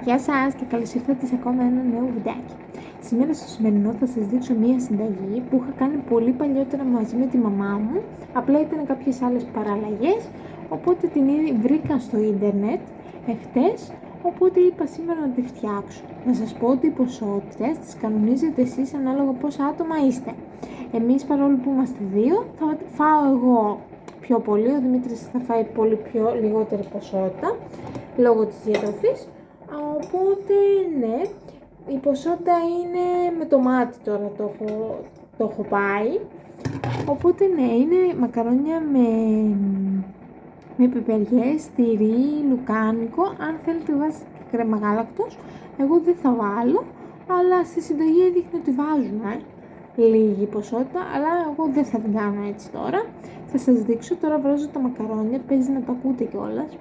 Γεια σας και καλώς ήρθατε σε ακόμα ένα νέο βιντεάκι. Σήμερα στο σημερινό θα σας δείξω μία συνταγή που είχα κάνει πολύ παλιότερα μαζί με τη μαμά μου. Απλά ήταν κάποιες άλλες παραλλαγές, οπότε την βρήκα στο ίντερνετ εχθές, οπότε είπα σήμερα να τη φτιάξω. Να σας πω ότι οι ποσότητες τις κανονίζετε εσείς ανάλογα πόσα άτομα είστε. Εμείς παρόλο που είμαστε δύο, θα φάω εγώ πιο πολύ, ο Δημήτρης θα φάει πολύ λιγότερη ποσότητα λόγω της διατροφής. Οπότε ναι, η ποσότητα είναι με το μάτι τώρα το έχω πάει. Οπότε ναι, είναι μακαρόνια με πιπεριές, τυρί, λουκάνικο. Αν θέλετε βάζετε κρέμα γάλακτος, εγώ δεν θα βάλω, αλλά στη συνταγή έδειχνε ότι βάζουμε λίγη ποσότητα, αλλά εγώ δεν θα την κάνω έτσι τώρα. Θα σας δείξω, τώρα βράζω τα μακαρόνια, παίζει να τα ακούτε κιόλας.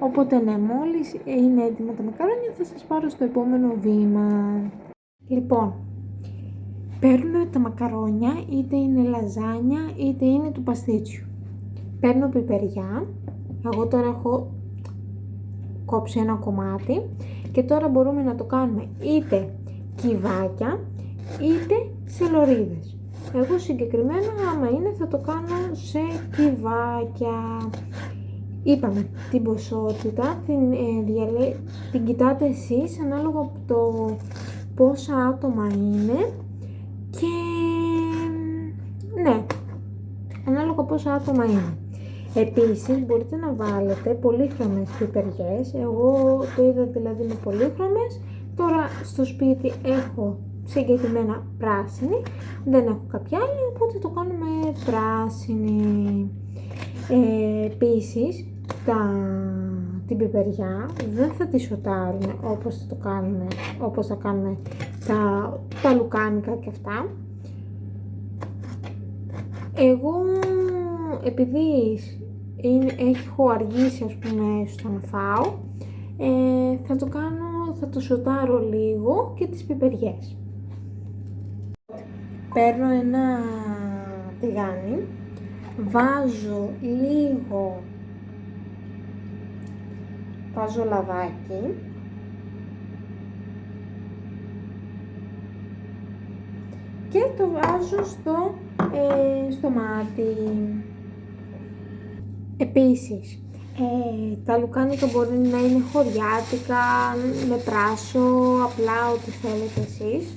Οπότε ναι, μόλις είναι έτοιμα τα μακαρόνια θα σας πάρω στο επόμενο βήμα. Λοιπόν, παίρνω τα μακαρόνια, είτε είναι λαζάνια είτε είναι του παστίτσιου. Παίρνω πιπεριά, εγώ τώρα έχω κόψει ένα κομμάτι και τώρα μπορούμε να το κάνουμε είτε κυβάκια είτε σε λωρίδες. Εγώ συγκεκριμένα άμα είναι θα το κάνω σε κυβάκια. Είπαμε την ποσότητα, την κοιτάτε εσείς ανάλογα από το πόσα άτομα είναι και ναι, ανάλογα πόσα άτομα είναι. Επίσης μπορείτε να βάλετε πολύχρωμες πιπεριές, εγώ το είδα δηλαδή με πολύχρωμες, τώρα στο σπίτι έχω συγκεκριμένα πράσινη, δεν έχω κάποια άλλη, οπότε το κάνουμε πράσινη. Επίσης την πιπεριά δεν θα τη σοτάρουμε όπως θα κάνουμε τα λουκάνικα και αυτά. Εγώ επειδή έχω αργήσει ας πούμε στο να φάω, θα το σοτάρω λίγο και τις πιπεριές. Παίρνω ένα τηγάνι, βάζω λαδάκι και το βάζω στο μάτι. Επίσης τα λουκάνικα μπορεί να είναι χωριάτικα, με πράσο, απλά ό,τι θέλετε εσείς.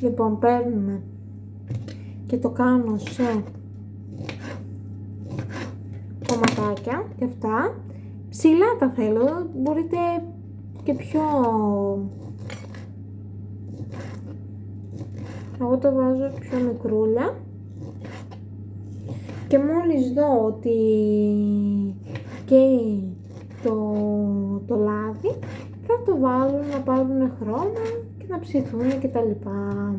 Λοιπόν, παίρνουμε και το κάνω σε κομματάκια και αυτά. Ψηλά τα θέλω, μπορείτε και πιο... Εγώ το βάζω πιο μικρούλια και μόλις δω ότι καίει το λάδι θα το βάλω να πάρουν χρώμα και να ψηθούν και τα λοιπά.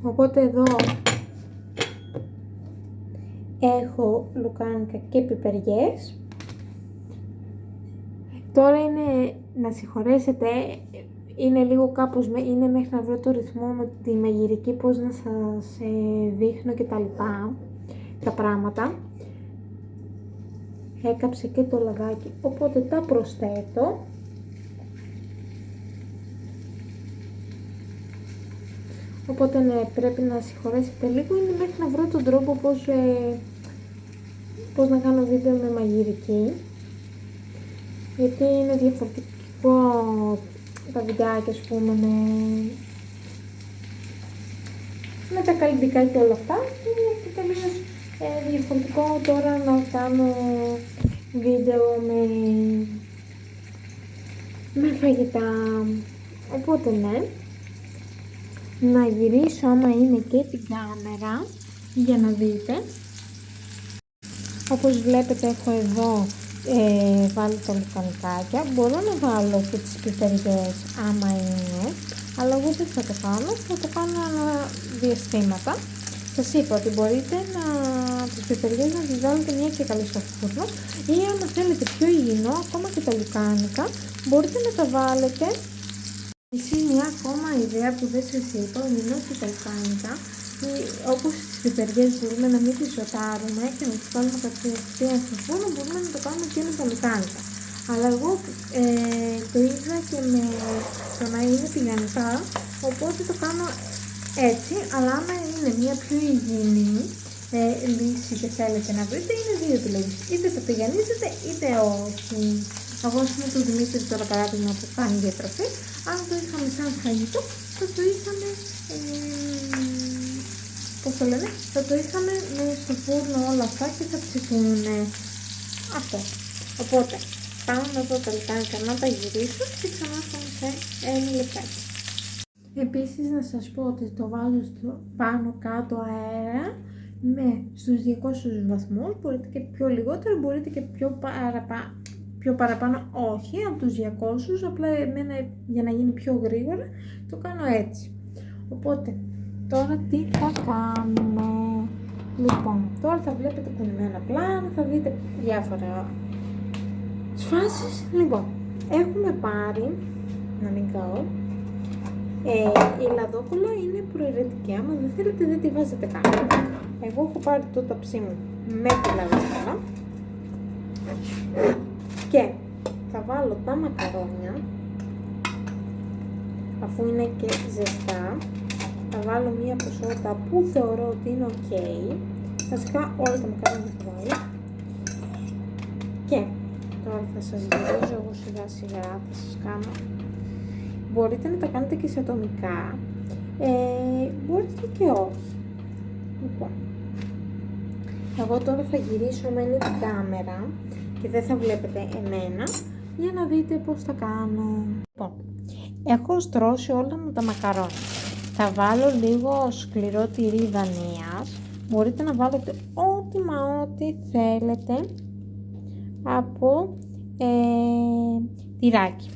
Οπότε εδώ έχω λουκάνικα και πιπεριές. Τώρα είναι, να συγχωρέσετε, είναι λίγο κάπως, είναι μέχρι να βρω το ρυθμό με τη μαγειρική, πώς να σας δείχνω και τα λοιπά, τα πράγματα. Έκαψε και το λαδάκι, οπότε τα προσθέτω. Οπότε ναι, πρέπει να συγχωρέσετε λίγο, είναι μέχρι να βρω τον τρόπο πώς να κάνω βίντεο με μαγειρική, γιατί είναι διαφορετικό τα βιντεάκια, ας πούμε, με τα καλλιτικά και όλα αυτά, είναι τελείως διαφορετικό τώρα να κάνω βίντεο με φαγητά. Οπότε ναι, να γυρίσω άμα είναι και την κάμερα για να δείτε. Όπως βλέπετε έχω εδώ βάλει τα λουκανικάκια, μπορώ να βάλω και τις πιπεριές άμα είναι, αλλά εγώ δεν θα το κάνω ανά διαστήματα. Σας είπα ότι μπορείτε τις πιπεριές να τις βάλετε μια και καλή στο φούρνο, ή άμα θέλετε πιο υγιεινό, ακόμα και τα λουκάνικα μπορείτε να τα βάλετε. Επίσης μια ακόμα ιδέα που δεν σας είπα, υγιεινό και τα λουκάνικα, όπως πιπεριές μπορούμε να μην τις σοτάρουμε και να τις βάλουμε κατευθείαν στο φούρνο, μπορούμε να το κάνουμε και με τα λουκάνικα. Αλλά εγώ το είδα και με το να είναι τηγανιτά, οπότε το κάνω έτσι, αλλά άμα είναι μια πιο υγιεινή λύση και θέλετε να βρείτε, είναι δύο επιλογές. Είτε το τηγανίζετε είτε όχι. Εγώ με τον Δημήτρη τώρα παράδειγμα που κάνει διατροφή, αν το είχαμε σαν φαγητό, θα το είχαμε, θα το είχαμε στο φούρνο όλα αυτά και θα ψηθούνε. Αυτό. Οπότε, πάμε να δω τα λουκάνικα να τα γυρίσω και ξανά σε ένα λεπτάκι. Επίσης να σας πω ότι το βάζω στο πάνω κάτω αέρα στους 200 βαθμούς, μπορείτε και πιο λιγότερο, μπορείτε και πιο παραπάνω, όχι από τους 200, απλά εμένα για να γίνει πιο γρήγορα το κάνω έτσι. Οπότε τώρα τι θα κάνουμε? Λοιπόν, τώρα θα βλέπετε κουνημένα πλάνα, θα δείτε διάφορα σφάσεις. Λοιπόν, έχουμε πάρει, να μην καώ, η λαδόκολλα είναι προαιρετική, άμα δεν θέλετε δεν τη βάζετε καν. Εγώ έχω πάρει το ταψί μου με τη λαδόκολλα και θα βάλω τα μακαρόνια, αφού είναι και ζεστά, θα βάλω μία ποσότητα που θεωρώ ότι είναι ok, βασικά όλα τα μακαρόνια θα βάλω και τώρα θα σας γυρίζω εγώ σιγά σιγά, θα σας κάνω. Μπορείτε να τα κάνετε και σε ατομικά, μπορείτε και όχι. Λοιπόν, εγώ τώρα θα γυρίσω με την κάμερα και δεν θα βλέπετε εμένα, για να δείτε πώς θα κάνω. Λοιπόν, έχω στρώσει όλα μου τα μακαρόνια. Θα βάλω λίγο σκληρό τυρί Δανίας, μπορείτε να βάλετε ό,τι θέλετε από τυράκι.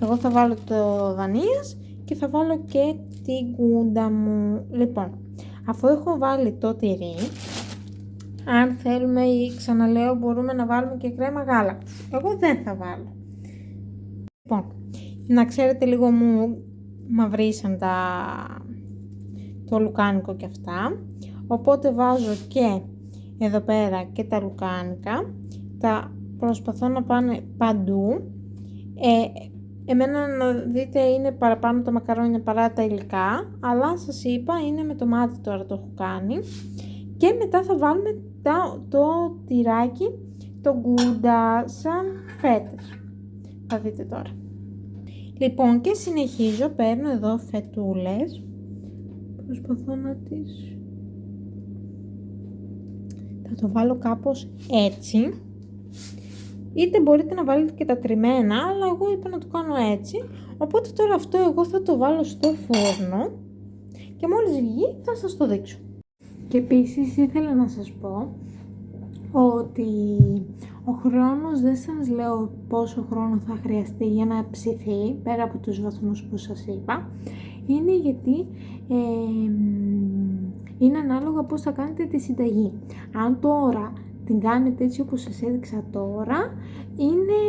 Εγώ θα βάλω το Δανίας και θα βάλω και την κούντα μου. Λοιπόν, αφού έχω βάλει το τυρί, αν θέλουμε ή ξαναλέω μπορούμε να βάλουμε και κρέμα γάλακτος. Εγώ δεν θα βάλω. Λοιπόν, να ξέρετε λίγο μου μαυρίσαν το λουκάνικο και αυτά. Οπότε βάζω και εδώ πέρα και τα λουκάνικα. Τα προσπαθώ να πάνε παντού. Εμένα να δείτε είναι παραπάνω τα μακαρόνια παρά τα υλικά, αλλά σας είπα είναι με το μάτι τώρα το έχω κάνει. Και μετά θα βάλουμε το τυράκι, το γκούντα σαν φέτες. Θα δείτε τώρα. Λοιπόν και συνεχίζω, παίρνω εδώ φετούλες, προσπαθώ να τις... Θα το βάλω κάπως έτσι. Είτε μπορείτε να βάλετε και τα τριμμένα, αλλά εγώ είπα να το κάνω έτσι. Οπότε τώρα αυτό εγώ θα το βάλω στο φούρνο και μόλις βγει θα σας το δείξω. Και επίσης ήθελα να σας πω ότι ο χρόνος δεν σας λέω πόσο χρόνο θα χρειαστεί για να ψηθεί, πέρα από τους βαθμούς που σας είπα. Είναι γιατί είναι ανάλογα πώς θα κάνετε τη συνταγή. Αν τώρα την κάνετε έτσι όπως σας έδειξα τώρα, είναι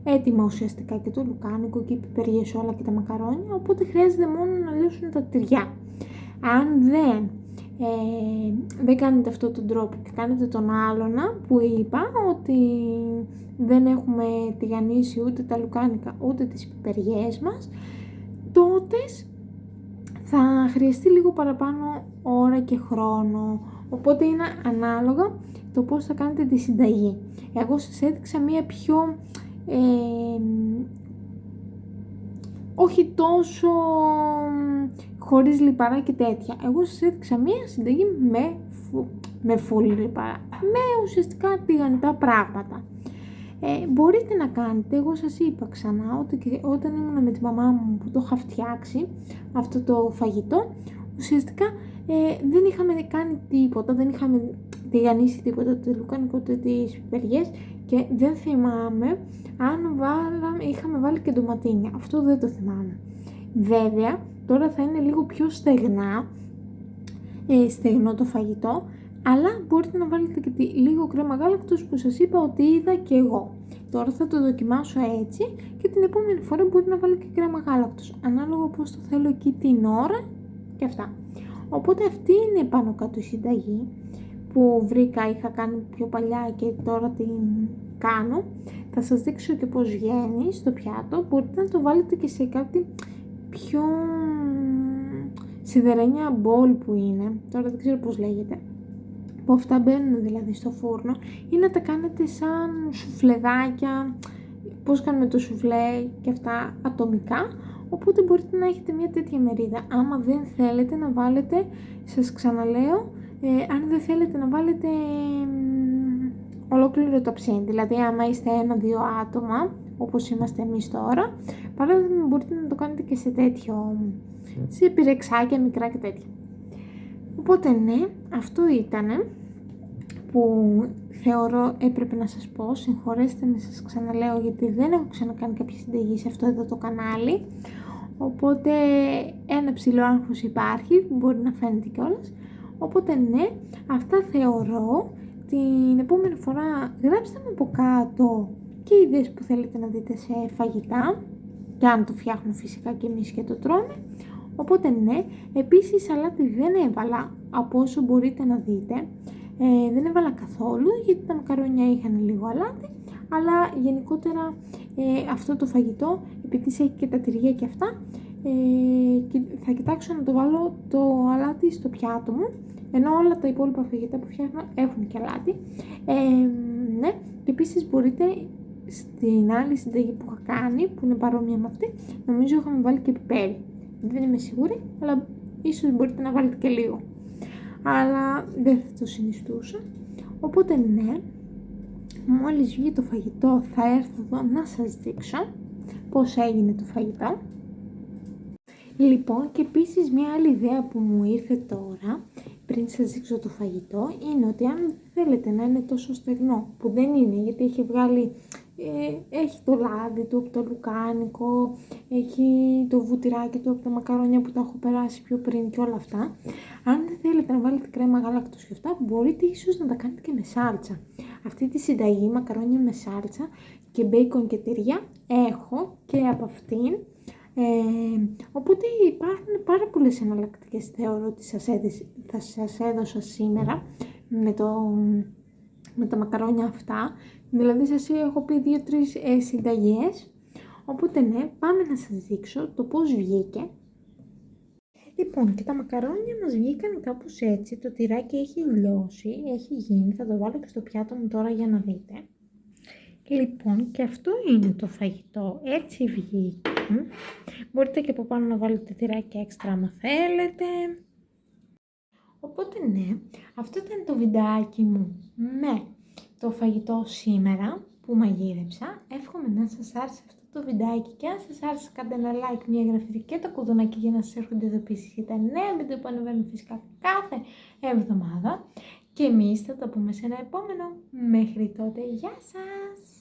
έτοιμα ουσιαστικά και το λουκάνικο και οι πιπεριές όλα και τα μακαρόνια, οπότε χρειάζεται μόνο να λέσουν τα τυριά. Αν δεν κάνετε αυτόν τον τρόπο και κάνετε τον άλλονα που είπα, ότι δεν έχουμε τηγανίσει ούτε τα λουκάνικα ούτε τις πιπεριές μας, τότε θα χρειαστεί λίγο παραπάνω ώρα και χρόνο. Οπότε είναι ανάλογα το πώς θα κάνετε τη συνταγή. Εγώ σας έδειξα μία πιο όχι τόσο χωρίς λιπαρά και τέτοια. Εγώ σας έδειξα μία συνταγή με full λιπαρά, με ουσιαστικά τηγανιτά πράγματα. Μπορείτε να κάνετε, εγώ σας είπα ξανά ότι όταν ήμουν με τη μαμά μου που το είχα φτιάξει αυτό το φαγητό, ουσιαστικά δεν είχαμε κάνει τίποτα, δεν είχαμε τηγανίσει τίποτα, το λουκάνικο ούτε τις πιπεριές και δεν θυμάμαι αν είχαμε βάλει και ντοματίνια, αυτό δεν το θυμάμαι. Βέβαια τώρα θα είναι λίγο πιο στεγνό το φαγητό, αλλά μπορείτε να βάλετε και λίγο κρέμα γάλακτος που σας είπα ότι είδα και εγώ. Τώρα θα το δοκιμάσω έτσι και την επόμενη φορά μπορεί να βάλω και κρέμα γάλακτος, ανάλογα πώς το θέλω εκεί την ώρα και αυτά. Οπότε αυτή είναι πάνω κάτω η συνταγή που βρήκα, είχα κάνει πιο παλιά και τώρα την κάνω. Θα σας δείξω και πώς βγαίνει στο πιάτο. Μπορείτε να το βάλετε και σε κάτι πιο σιδερένια μπολ που είναι, τώρα δεν ξέρω πώς λέγεται, που αυτά μπαίνουν δηλαδή στο φούρνο, ή να τα κάνετε σαν σουφλεδάκια, πώς κάνουμε το σουφλέ και αυτά ατομικά. Οπότε μπορείτε να έχετε μια τέτοια μερίδα. Άμα δεν θέλετε να βάλετε, σας ξαναλέω, αν δεν θέλετε να βάλετε ολόκληρο το ψήν, δηλαδή άμα είστε 1-2 άτομα, όπως είμαστε εμείς τώρα, παράδειγμα μπορείτε να το κάνετε και σε τέτοιο, σε πυρεξάκια μικρά και τέτοια. Οπότε ναι, αυτό ήτανε που θεωρώ έπρεπε να σας πω. Συγχωρέστε με, σας ξαναλέω, γιατί δεν έχω ξανακάνει κάποια συνταγή σε αυτό εδώ το κανάλι. Οπότε ένα ψηλό άγχος υπάρχει, που μπορεί να φαίνεται κιόλας. Οπότε ναι, αυτά θεωρώ. Την επόμενη φορά γράψτε μου από κάτω και ιδέες που θέλετε να δείτε σε φαγητά, και αν το φτιάχνουμε φυσικά και εμείς και το τρώμε. Οπότε ναι, επίσης σαλάτι δεν έβαλα, από όσο μπορείτε να δείτε. Δεν έβαλα καθόλου, γιατί τα μακαρόνια είχαν λίγο αλάτι, αλλά γενικότερα αυτό το φαγητό, επειδή έχει και τα τυριά και αυτά, θα κοιτάξω να το βάλω το αλάτι στο πιάτο μου, ενώ όλα τα υπόλοιπα φαγητά που φτιάχνω έχουν και αλάτι. Ναι, και επίσης μπορείτε στην άλλη συνταγή που είχα κάνει, που είναι παρόμοια με αυτή, νομίζω είχαμε βάλει και πιπέρι. Δεν είμαι σίγουρη, αλλά ίσως μπορείτε να βάλετε και λίγο. Αλλά δεν θα το συνιστούσα. Οπότε ναι, μόλις βγει το φαγητό θα έρθω εδώ να σας δείξω πώς έγινε το φαγητό. Λοιπόν, και επίσης μια άλλη ιδέα που μου ήρθε τώρα, πριν σας δείξω το φαγητό, είναι ότι αν θέλετε να είναι τόσο στεγνό, που δεν είναι, γιατί έχει βγάλει, έχει το λάδι του από το λουκάνικο, έχει το βουτυράκι του από τα μακαρόνια που τα έχω περάσει πιο πριν και όλα αυτά. Αν δεν θέλετε να βάλετε κρέμα γάλακτος και αυτά, μπορείτε ίσως να τα κάνετε και με σάλτσα. Αυτή τη συνταγή, μακαρόνια με σάλτσα και μπέικον και τυριά, έχω και από αυτήν. Οπότε υπάρχουν πάρα πολλές εναλλακτικές, θεωρώ ότι θα σας έδωσα σήμερα με τα μακαρόνια αυτά. Δηλαδή σας έχω πει 2-3 συνταγές. Οπότε ναι, πάμε να σας δείξω το πώς βγήκε. Λοιπόν, και τα μακαρόνια μας βγήκαν κάπως έτσι. Το τυράκι έχει λιώσει, έχει γίνει. Θα το βάλω και στο πιάτο μου τώρα για να δείτε. Λοιπόν, και αυτό είναι το φαγητό, έτσι βγήκε. Μπορείτε και από πάνω να βάλετε τυράκι έξτρα άμα θέλετε. Οπότε ναι, αυτό ήταν το βιντεάκι μου με το φαγητό σήμερα που μαγείρεψα. Εύχομαι να σας άρεσε αυτό το βιντεάκι, και αν σας άρεσε κάντε ένα like, μια εγγραφή και το κουδουνάκι για να σας έρχονται ειδοποιήσεις για τα νέα βίντεο που ανεβαίνουν φυσικά κάθε εβδομάδα. Και εμείς θα τα πούμε σε ένα επόμενο. Μέχρι τότε, γεια σας!